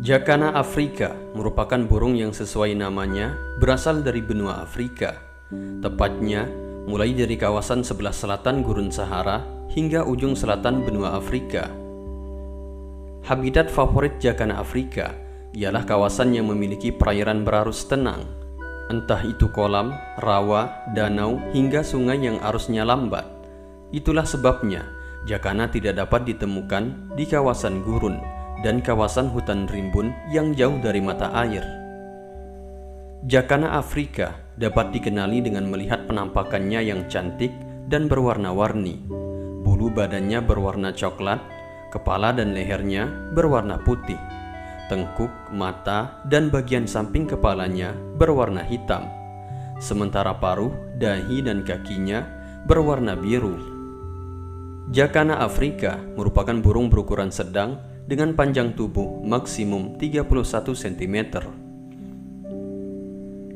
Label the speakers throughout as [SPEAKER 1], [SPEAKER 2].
[SPEAKER 1] Jacana africa merupakan burung yang sesuai namanya berasal dari benua Afrika, tepatnya mulai dari kawasan sebelah selatan Gurun Sahara hingga ujung selatan benua Afrika. Habitat favorit Jacana africa ialah kawasan yang memiliki perairan berarus tenang, entah itu kolam, rawa, danau, hingga sungai yang arusnya lambat. Itulah sebabnya Jacana tidak dapat ditemukan di kawasan gurun dan kawasan hutan rimbun yang jauh dari mata air. Jacana africa dapat dikenali dengan melihat penampakannya yang cantik dan berwarna-warni. Bulu badannya berwarna coklat, kepala dan lehernya berwarna putih. Tengkuk, mata, dan bagian samping kepalanya berwarna hitam. Sementara paruh, dahi, dan kakinya berwarna biru. Jacana africa merupakan burung berukuran sedang dengan panjang tubuh maksimum 31 cm.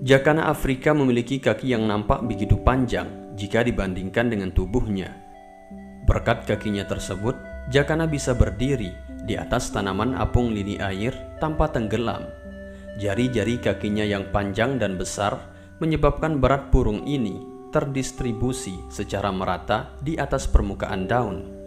[SPEAKER 1] Jacana africa memiliki kaki yang nampak begitu panjang jika dibandingkan dengan tubuhnya. Berkat kakinya tersebut, Jacana bisa berdiri di atas tanaman apung lili air tanpa tenggelam. Jari-jari kakinya yang panjang dan besar menyebabkan berat burung ini terdistribusi secara merata di atas permukaan daun.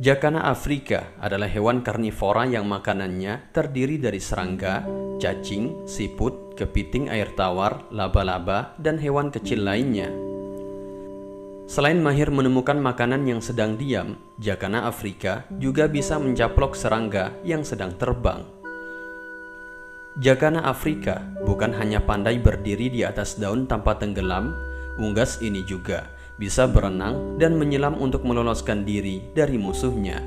[SPEAKER 1] Jacana africa adalah hewan karnivora yang makanannya terdiri dari serangga, cacing, siput, kepiting air tawar, laba-laba, dan hewan kecil lainnya. Selain mahir menemukan makanan yang sedang diam, Jacana africa juga bisa mencaplok serangga yang sedang terbang. Jacana africa bukan hanya pandai berdiri di atas daun tanpa tenggelam, unggas ini juga bisa berenang dan menyelam untuk meloloskan diri dari musuhnya.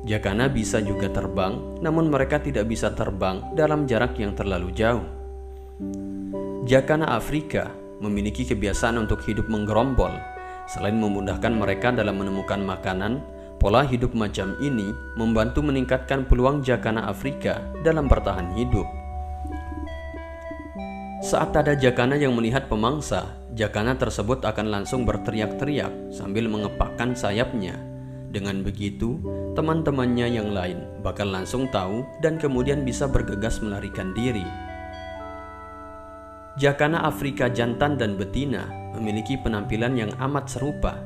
[SPEAKER 1] Jacana bisa juga terbang, namun mereka tidak bisa terbang dalam jarak yang terlalu jauh. Jacana africa memiliki kebiasaan untuk hidup menggerombol. Selain memudahkan mereka dalam menemukan makanan, pola hidup macam ini membantu meningkatkan peluang Jacana africa dalam bertahan hidup. Saat ada Jacana yang melihat pemangsa, Jacana tersebut akan langsung berteriak-teriak sambil mengepakkan sayapnya. Dengan begitu, teman-temannya yang lain bakal langsung tahu dan kemudian bisa bergegas melarikan diri. Jacana africa jantan dan betina memiliki penampilan yang amat serupa,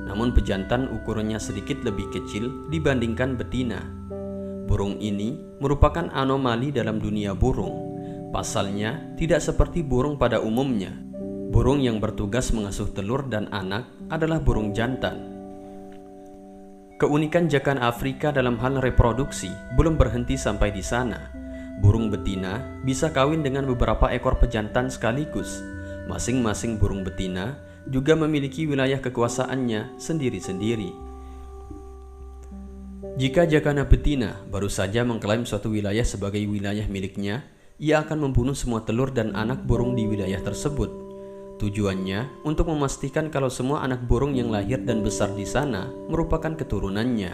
[SPEAKER 1] namun pejantan ukurannya sedikit lebih kecil dibandingkan betina. Burung ini merupakan anomali dalam dunia burung. Pasalnya, tidak seperti burung pada umumnya. Burung yang bertugas mengasuh telur dan anak adalah burung jantan. Keunikan Jacana africa dalam hal reproduksi belum berhenti sampai di sana. Burung betina bisa kawin dengan beberapa ekor pejantan sekaligus. Masing-masing burung betina juga memiliki wilayah kekuasaannya sendiri-sendiri. Jika Jacana betina baru saja mengklaim suatu wilayah sebagai wilayah miliknya, ia akan membunuh semua telur dan anak burung di wilayah tersebut. Tujuannya untuk memastikan kalau semua anak burung yang lahir dan besar di sana merupakan keturunannya.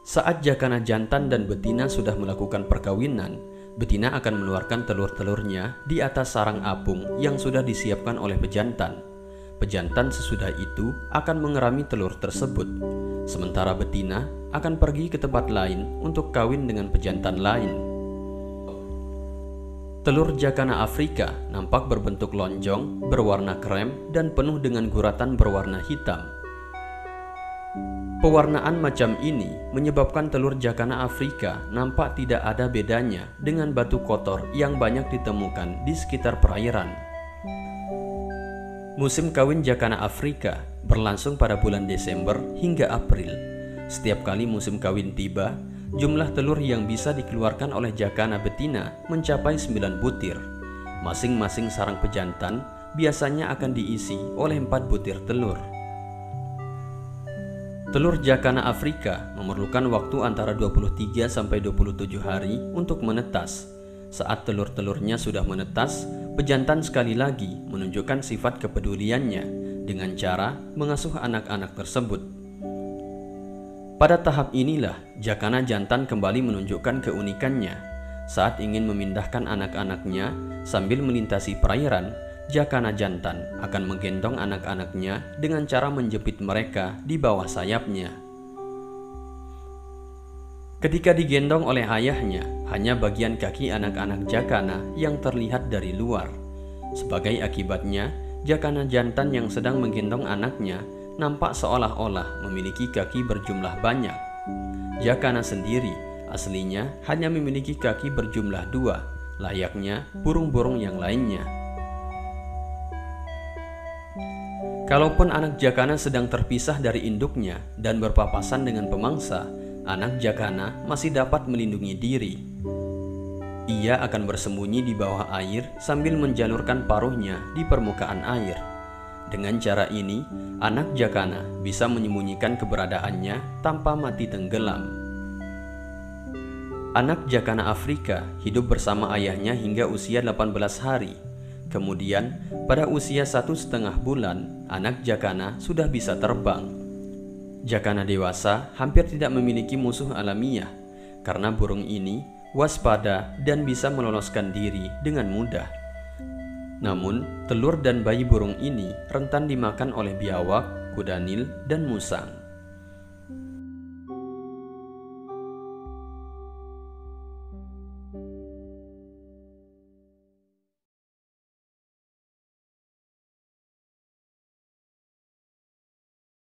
[SPEAKER 1] Saat Jacana jantan dan betina sudah melakukan perkawinan, betina akan mengeluarkan telur-telurnya di atas sarang apung yang sudah disiapkan oleh pejantan. Pejantan sesudah itu akan mengerami telur tersebut, sementara betina akan pergi ke tempat lain untuk kawin dengan pejantan lain. Telur Jacana africa nampak berbentuk lonjong, berwarna krem, dan penuh dengan guratan berwarna hitam. Pewarnaan macam ini menyebabkan telur Jacana africa nampak tidak ada bedanya dengan batu kotor yang banyak ditemukan di sekitar perairan. Musim kawin Jacana africa berlangsung pada bulan Desember hingga April. Setiap kali musim kawin tiba, jumlah telur yang bisa dikeluarkan oleh Jacana betina mencapai 9 butir. Masing-masing sarang pejantan biasanya akan diisi oleh 4 butir telur. Telur Jacana africa memerlukan waktu antara 23 sampai 27 hari untuk menetas. Saat telur-telurnya sudah menetas, pejantan sekali lagi menunjukkan sifat kepeduliannya dengan cara mengasuh anak-anak tersebut. Pada tahap inilah Jacana jantan kembali menunjukkan keunikannya. Saat ingin memindahkan anak-anaknya sambil melintasi perairan, Jacana jantan akan menggendong anak-anaknya dengan cara menjepit mereka di bawah sayapnya. Ketika digendong oleh ayahnya, hanya bagian kaki anak-anak Jacana yang terlihat dari luar. Sebagai akibatnya, Jacana jantan yang sedang menggendong anaknya nampak seolah-olah memiliki kaki berjumlah banyak. Jacana sendiri aslinya hanya memiliki kaki berjumlah 2, layaknya burung-burung yang lainnya. Kalaupun anak Jacana sedang terpisah dari induknya dan berpapasan dengan pemangsa, anak Jacana masih dapat melindungi diri. Ia akan bersembunyi di bawah air sambil menjalurkan paruhnya di permukaan air. Dengan cara ini, anak Jacana bisa menyembunyikan keberadaannya tanpa mati tenggelam. Anak Jacana Afrika hidup bersama ayahnya hingga usia 18 hari. Kemudian, pada usia 1,5 bulan, anak Jacana sudah bisa terbang. Jacana dewasa hampir tidak memiliki musuh alamiah, karena burung ini waspada dan bisa meloloskan diri dengan mudah. Namun, telur dan bayi burung ini rentan dimakan oleh biawak, kuda Nil, dan musang.